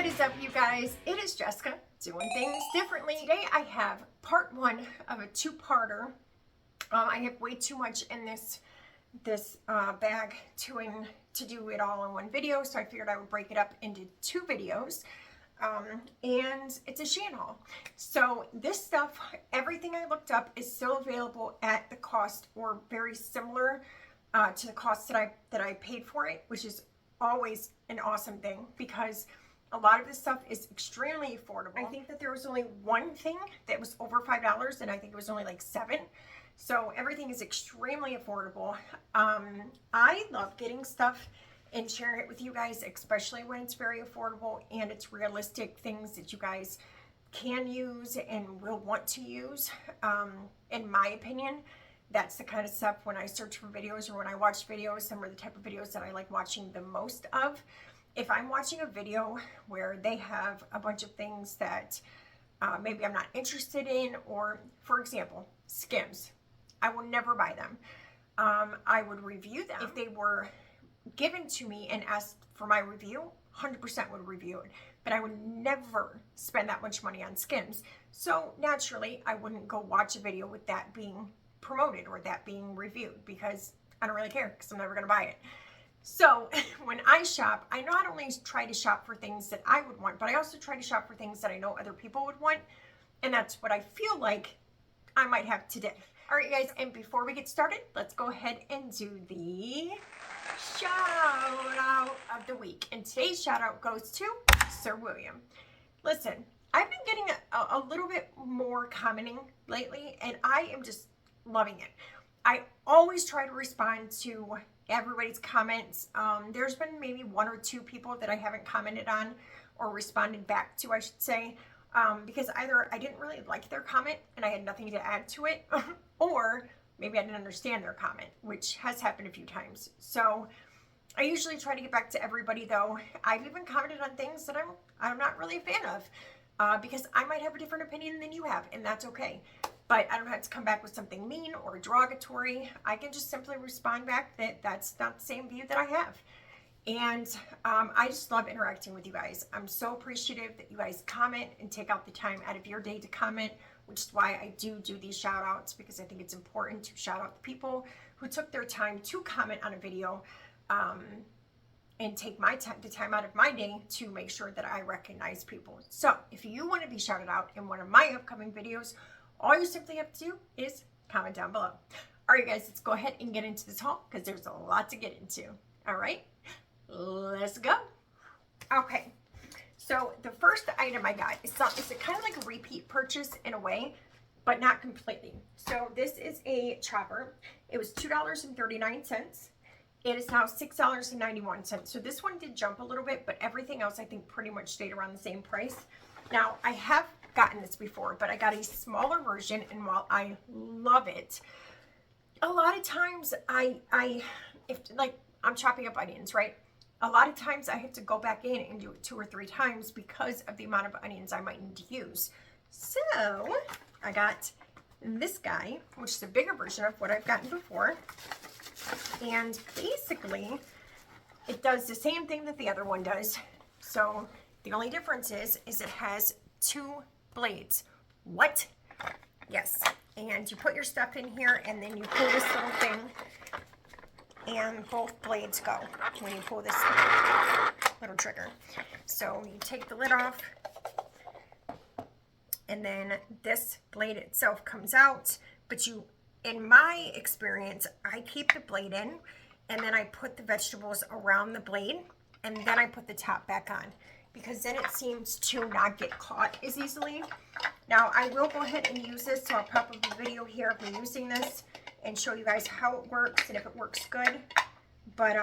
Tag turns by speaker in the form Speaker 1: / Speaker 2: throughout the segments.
Speaker 1: What is up, you guys? It is Jessica doing things differently. Today I have part one of a two-parter. I have way too much in this bag to do it all in one video, so I figured I would break it up into two videos. And it's a Shein haul. So this stuff, everything I looked up is still available at the cost or very similar to the cost that I paid for it, which is always an awesome thing because a lot of this stuff is extremely affordable. I think that there was only one thing that was over $5, and I think it was only like $7. So everything is extremely affordable. I love getting stuff and sharing it with you guys, especially when it's very affordable and it's realistic things that you guys can use and will want to use. In my opinion, that's the kind of stuff when I search for videos or when I watch videos, some are the type of videos that I like watching the most of. If I'm watching a video where they have a bunch of things that maybe I'm not interested in, or for example, Skims, I will never buy them. I would review them. If they were given to me and asked for my review, 100% would review it, but I would never spend that much money on Skims. So naturally, I wouldn't go watch a video with that being promoted or that being reviewed because I don't really care because I'm never going to buy it. So when I shop, I not only try to shop for things that I would want, but I also try to shop for things that I know other people would want. And that's what I feel like I might have today. All right, guys, and before we get started, let's go ahead and do the shout out of the week. And today's shout out goes to Sir William. Listen, I've been getting a little bit more commenting lately, and I am just loving it. I always try to respond to everybody's comments. There's been maybe one or two people that I haven't commented on or responded back to, I should say, because either I didn't really like their comment and I had nothing to add to it, or maybe I didn't understand their comment, which has happened a few times. So I usually try to get back to everybody, though. I've even commented on things that I'm not really a fan of, because I might have a different opinion than you have, and that's okay. But I don't have to come back with something mean or derogatory. I can just simply respond back that that's not the same view that I have. And I just love interacting with you guys. I'm so appreciative that you guys comment and take out the time out of your day to comment, which is why I do these shout outs, because I think it's important to shout out the people who took their time to comment on a video, and take the time out of my day to make sure that I recognize people. So if you want to be shouted out in one of my upcoming videos, all you simply have to do is comment down below. All right, guys, let's go ahead and get into this haul because there's a lot to get into. All right, let's go. Okay, so the first item I got is kind of like a repeat purchase in a way, but not completely. So this is a chopper. It was $2.39. It is now $6.91. So this one did jump a little bit, but everything else I think pretty much stayed around the same price. Now, I have gotten this before, but I got a smaller version, and while I love it, a lot of times if like I'm chopping up onions, right? A lot of times I have to go back in and do it 2 or 3 times because of the amount of onions I might need to use. So I got this guy, which is a bigger version of what I've gotten before. And basically it does the same thing that the other one does. So the only difference is it has 2 blades. What? Yes. And you put your stuff in here, and then you pull this little thing, and both blades go when you pull this little trigger. So you take the lid off, and then this blade itself comes out, but in my experience, I keep the blade in, and then I put the vegetables around the blade, and then I put the top back on, because then it seems to not get caught as easily. Now, I will go ahead and use this, so I'll pop up a video here of me using this and show you guys how it works and if it works good. But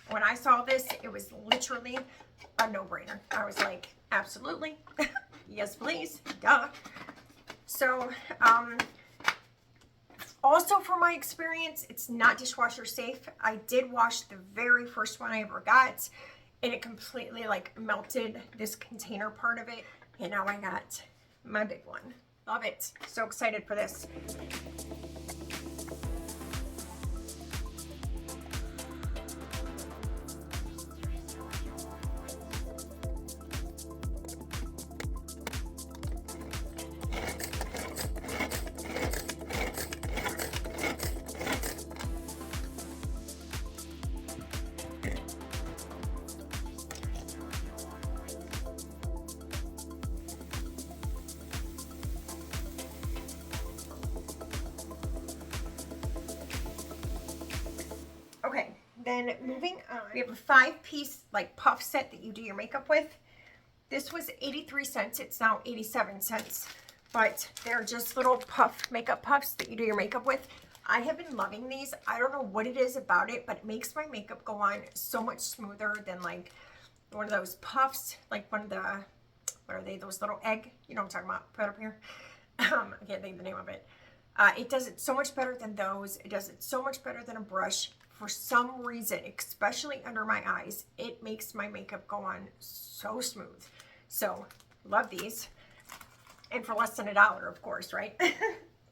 Speaker 1: when I saw this, it was literally a no-brainer. I was like, absolutely, yes please, duh. So, also from my experience, it's not dishwasher safe. I did wash the very first one I ever got, and it completely like melted this container part of it, and now I got my big one. Love it. So excited for this. then moving on, we have a 5-piece like puff set that you do your makeup with. This was 83 cents. It's now 87 cents. But they're just little makeup puffs that you do your makeup with. I have been loving these. I don't know what it is about it, but it makes my makeup go on so much smoother than like one of those puffs, like one of the, what are they, those little egg, you know what I'm talking about, put up here. I can't think of the name of it. It does it so much better than those. It does it so much better than a brush. For some reason, especially under my eyes, it makes my makeup go on so smooth. So, love these. And for less than $1, of course, right?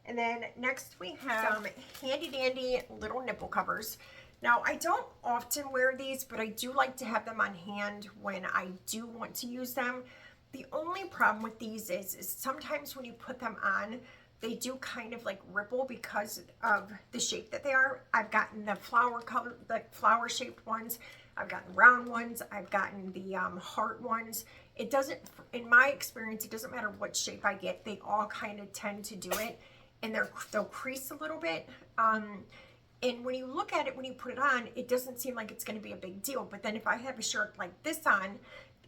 Speaker 1: And then next we have some handy dandy little nipple covers. Now, I don't often wear these, but I do like to have them on hand when I do want to use them. The only problem with these is sometimes when you put them on, they do kind of like ripple because of the shape that they are. I've gotten the flower color, the flower shaped ones. I've gotten round ones. I've gotten the heart ones. It doesn't, in my experience, it doesn't matter what shape I get. They all kind of tend to do it, and they'll crease a little bit. And when you look at it, when you put it on, it doesn't seem like it's going to be a big deal. But then if I have a shirt like this on,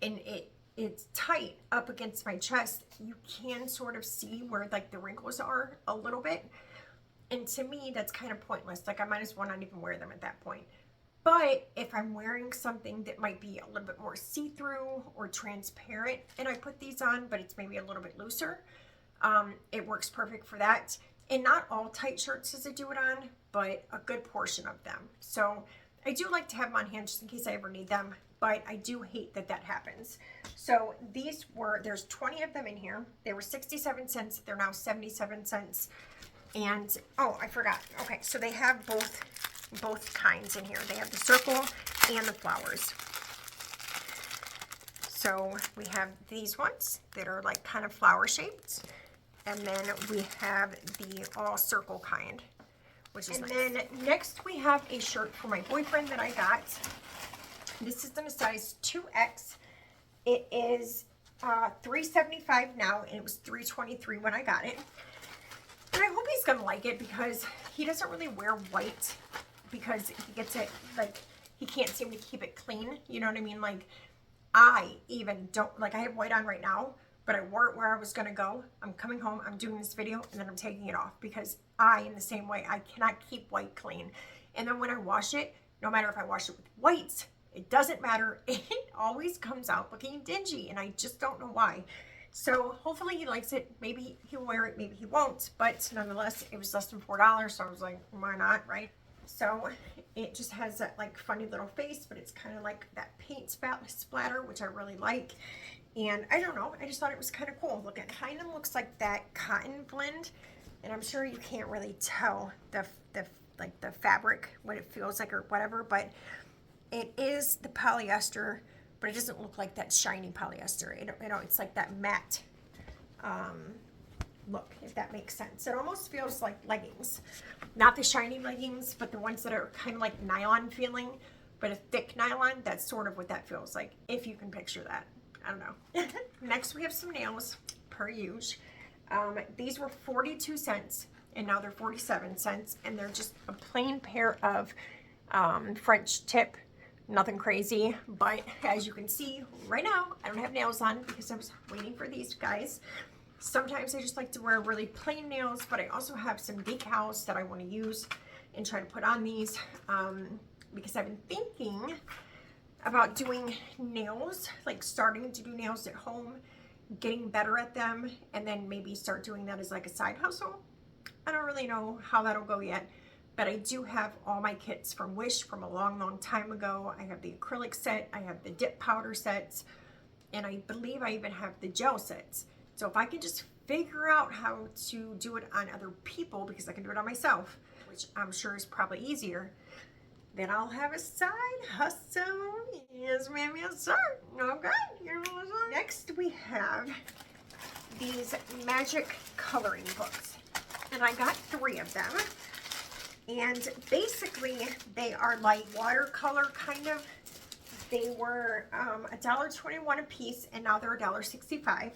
Speaker 1: and it's tight up against my chest, you can sort of see where like the wrinkles are a little bit. And to me, that's kind of pointless. Like I might as well not even wear them at that point. But if I'm wearing something that might be a little bit more see-through or transparent, and I put these on, but it's maybe a little bit looser, it works perfect for that. And not all tight shirts does it do it on, but a good portion of them. So I do like to have them on hand just in case I ever need them, but I do hate that that happens. So there's 20 of them in here. They were 67 cents. They're now 77 cents. And, oh, I forgot. Okay, so they have both kinds in here. They have the circle and the flowers. So we have these ones that are like kind of flower shaped, and then we have the all circle kind, which is nice. And then next we have a shirt for my boyfriend that I got. This is in a size 2X. It is $3.75 now, and it was $3.23 when I got it. And I hope he's gonna like it because he doesn't really wear white, because he gets it, like, he can't seem to keep it clean, you know what I mean? Like, I even don't, like, I have white on right now, but I wore it where I was going to go. I'm coming home, I'm doing this video, and then I'm taking it off, because in the same way, I cannot keep white clean. And then when I wash it, no matter if I wash it with white, it doesn't matter, it always comes out looking dingy, and I just don't know why. So hopefully he likes it. Maybe he'll wear it, maybe he won't, but nonetheless, it was less than $4, so I was like, why not, right? So it just has that like funny little face, but it's kind of like that paint splatter, which I really like. And I don't know, I just thought it was kind of cool. Look, it kind of looks like that cotton blend, and I'm sure you can't really tell the fabric, what it feels like or whatever, but it is the polyester, but it doesn't look like that shiny polyester. It's like that matte look, if that makes sense. It almost feels like leggings. Not the shiny leggings, but the ones that are kind of like nylon feeling, but a thick nylon. That's sort of what that feels like, if you can picture that. I don't know. Next, we have some nails, per usual. These were 42 cents, and now they're 47 cents, and they're just a plain pair of French tip. Nothing crazy, but as you can see right now, I don't have nails on because I was waiting for these guys. Sometimes I just like to wear really plain nails, but I also have some decals that I want to use and try to put on these because I've been thinking about doing nails, like starting to do nails at home, getting better at them, and then maybe start doing that as like a side hustle. I don't really know how that'll go yet, but I do have all my kits from Wish from a long, long time ago. I have the acrylic set, I have the dip powder sets, and I believe I even have the gel sets. So if I can just figure out how to do it on other people, because I can do it on myself, which I'm sure is probably easier, then I'll have a side hustle. Yes, ma'am, yes, sir. Okay. Next, we have these magic coloring books, and I got 3 of them. And basically, they are like watercolor kind of. They were $1.21 a piece, and now they're $1.65.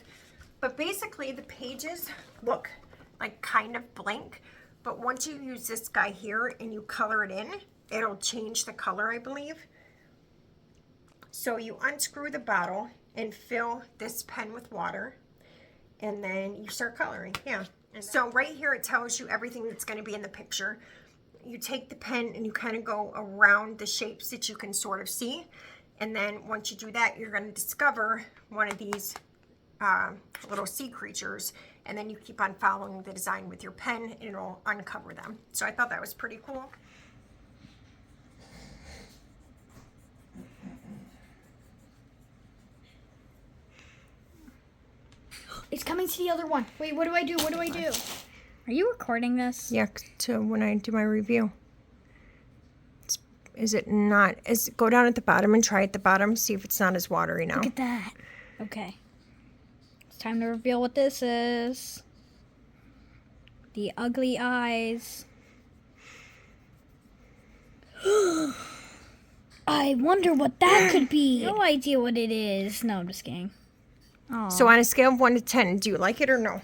Speaker 1: But basically, the pages look like kind of blank. But once you use this guy here and you color it in, it'll change the color, I believe. So you unscrew the bottle and fill this pen with water, and then you start coloring. Yeah. And so right here it tells you everything that's going to be in the picture. You take the pen and you kind of go around the shapes that you can sort of see, and then once you do that, you're going to discover one of these little sea creatures, and then you keep on following the design with your pen and it'll uncover them. So I thought that was pretty cool.
Speaker 2: It's coming to the other one. Wait, what do I do? What do I do? Are you recording this?
Speaker 1: Yeah, to when I do my review. Is it not? Go down at the bottom and try at the bottom. See if it's not as watery now.
Speaker 2: Look at that. Okay. It's time to reveal what this is. The ugly eyes. I wonder what that could be. No idea what it is. No, I'm just kidding. Aww.
Speaker 1: So on a scale of 1 to 10, do you like it or no?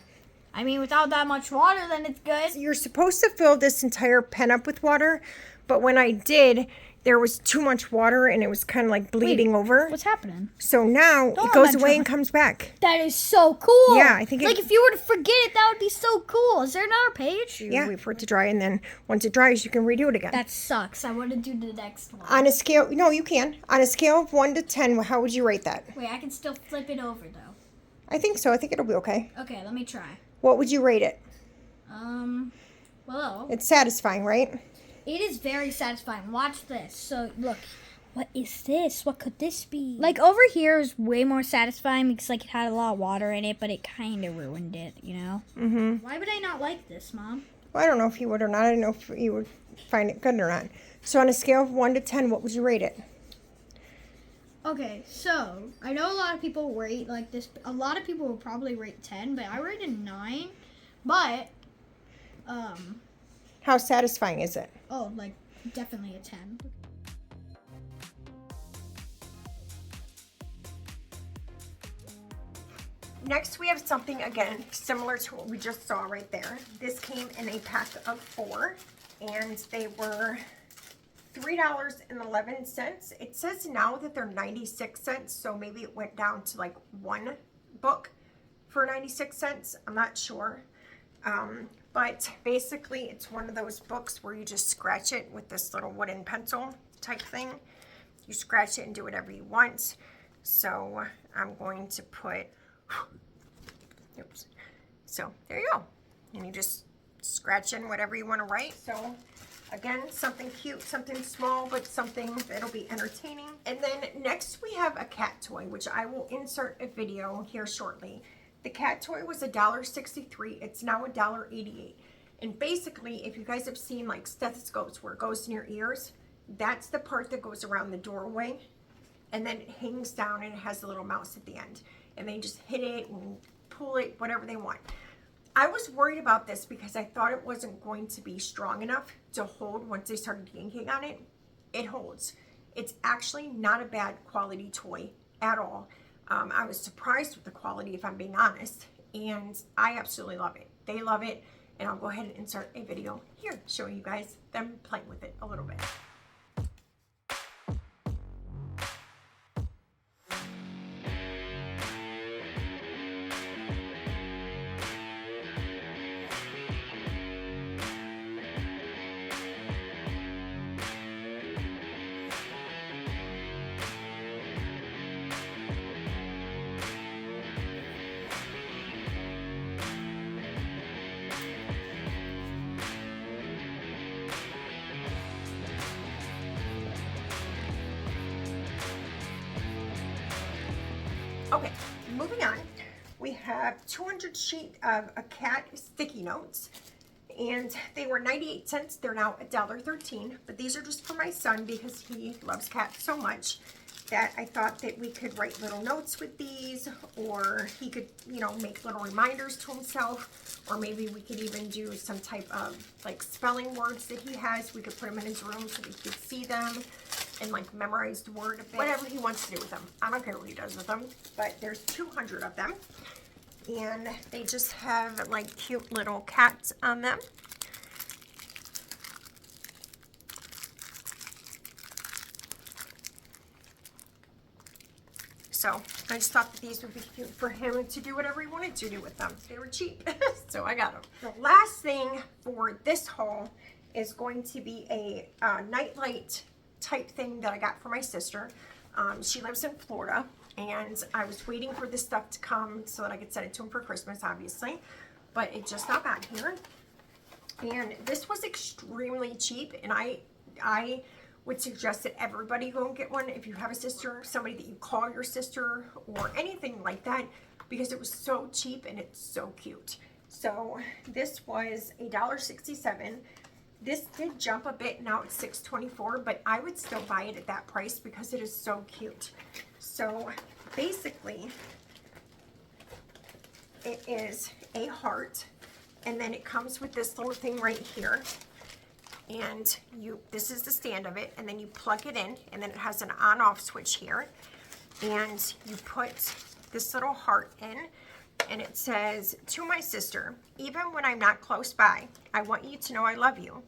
Speaker 2: I mean, without that much water, then it's good.
Speaker 1: You're supposed to fill this entire pen up with water, but when I did, there was too much water and it was kind of like bleeding over.
Speaker 2: What's happening?
Speaker 1: So now it goes away and comes back.
Speaker 2: That is so cool.
Speaker 1: Yeah, I think
Speaker 2: like if you were to forget it, that would be so cool. Is there another page?
Speaker 1: Yeah, wait for it to dry, and then once it dries, you can redo it again.
Speaker 2: That sucks. I want to do the next one.
Speaker 1: On a scale, no, you can. On a scale of 1 to 10, how would you rate that?
Speaker 2: Wait, I can still flip it over though.
Speaker 1: I think so. I think it'll be okay.
Speaker 2: Okay, let me try.
Speaker 1: What would you rate it?
Speaker 2: Well,
Speaker 1: it's satisfying, right?
Speaker 2: It is very satisfying. Watch this. So, look. What is this? What could this be? Like, over here is way more satisfying because, like, it had a lot of water in it, but it kind of ruined it, you know?
Speaker 1: Mm-hmm.
Speaker 2: Why would I not like this, Mom?
Speaker 1: Well, I don't know if you would or not. I don't know if you would find it good or not. So, on a scale of 1 to 10, what would you rate it?
Speaker 2: Okay, so, I know a lot of people rate, like, this. A lot of people will probably rate 10, but I rated 9. But,
Speaker 1: how satisfying is it?
Speaker 2: Oh, like, definitely a 10.
Speaker 1: Next, we have something, again, similar to what we just saw right there. This came in a pack of 4, and they were $3.11. It says now that they're 96 cents, so maybe it went down to, like, 1 book for 96 cents. I'm not sure. But basically, it's one of those books where you just scratch it with this little wooden pencil type thing. You scratch it and do whatever you want. So I'm going to put, oops. So there you go. And you just scratch in whatever you want to write. So again, something cute, something small, but something that'll be entertaining. And then next we have a cat toy, which I will insert a video here shortly. The cat toy was $1.63. It's now $1.88. And basically, if you guys have seen like stethoscopes where it goes in your ears, that's the part that goes around the doorway. And then it hangs down and it has a little mouse at the end. And they just hit it and pull it, whatever they want. I was worried about this because I thought it wasn't going to be strong enough to hold once they started yanking on it. It holds. It's actually not a bad quality toy at all. I was surprised with the quality, if I'm being honest, and I absolutely love it. They love it, and I'll go ahead and insert a video here showing you guys them playing with it a little bit. Okay, moving on. We have 200 sheet of a cat sticky notes, and they were 98 cents. They're now $1.13, but these are just for my son because he loves cats so much that I thought that we could write little notes with these, or he could, you know, make little reminders to himself, or maybe we could even do some type of like spelling words that he has. We could put them in his room so that he could see them and like memorize the word, whatever he wants to do with them. I don't care what he does with them, but there's 200 of them, and they just have like cute little cats on them. So I just thought that these would be cute for him to do whatever he wanted to do with them. They were cheap, so I got them. The last thing for this haul is going to be a nightlight type thing that I got for my sister. She lives in Florida, and I was waiting for this stuff to come so that I could send it to him for Christmas, obviously, but it just not got here. And this was extremely cheap, and I would suggest that everybody go and get one if you have a sister, somebody that you call your sister, or anything like that, because it was so cheap and it's so cute. So this was $1.67. This did jump a bit, now it's $6.24, but I would still buy it at that price because it is so cute. So basically, it is a heart, and then it comes with this little thing right here. And this is the stand of it, and then you plug it in, and then it has an on-off switch here, and you put this little heart in, and it says, "To my sister, even when I'm not close by, I want you to know I love you,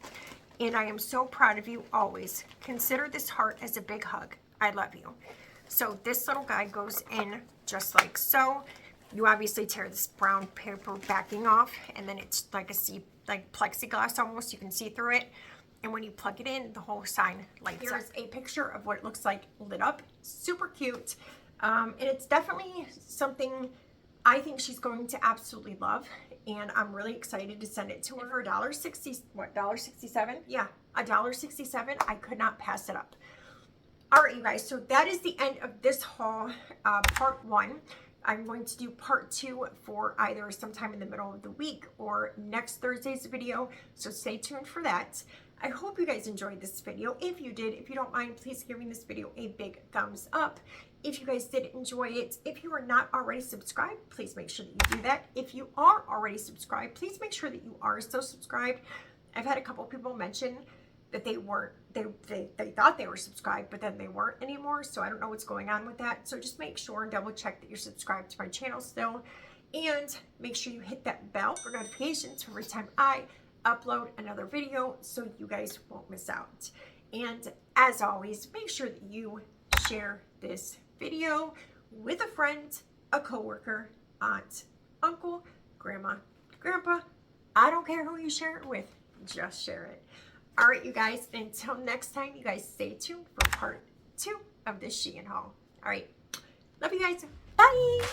Speaker 1: and I am so proud of you always. Consider this heart as a big hug. I love you." So this little guy goes in just like so. You obviously tear this brown paper backing off, and then it's like like plexiglass almost. You can see through it. And when you plug it in, the whole sign lights up. Here's a picture of what it looks like lit up. Super cute. And it's definitely something I think she's going to absolutely love. And I'm really excited to send it to her for $1.60. What, $1.67? Yeah, $1.67. I could not pass it up. All right, you guys. So that is the end of this haul, part 1. I'm going to do part 2 for either sometime in the middle of the week or next Thursday's video. So stay tuned for that. I hope you guys enjoyed this video. If you did, if you don't mind, please give me this video a big thumbs up. If you guys did enjoy it, if you are not already subscribed, please make sure that you do that. If you are already subscribed, please make sure that you are still subscribed. I've had a couple people mention that they weren't, they thought they were subscribed, but then they weren't anymore. So I don't know what's going on with that. So just make sure and double check that you're subscribed to my channel still. And make sure you hit that bell for notifications every time I upload another video so you guys won't miss out. And as always, make sure that you share this video with a friend, a coworker, aunt, uncle, grandma, grandpa. I don't care who you share it with, just share it. All right, you guys, until next time, you guys stay tuned for part 2 of this Shein haul. All right, love you guys. Bye.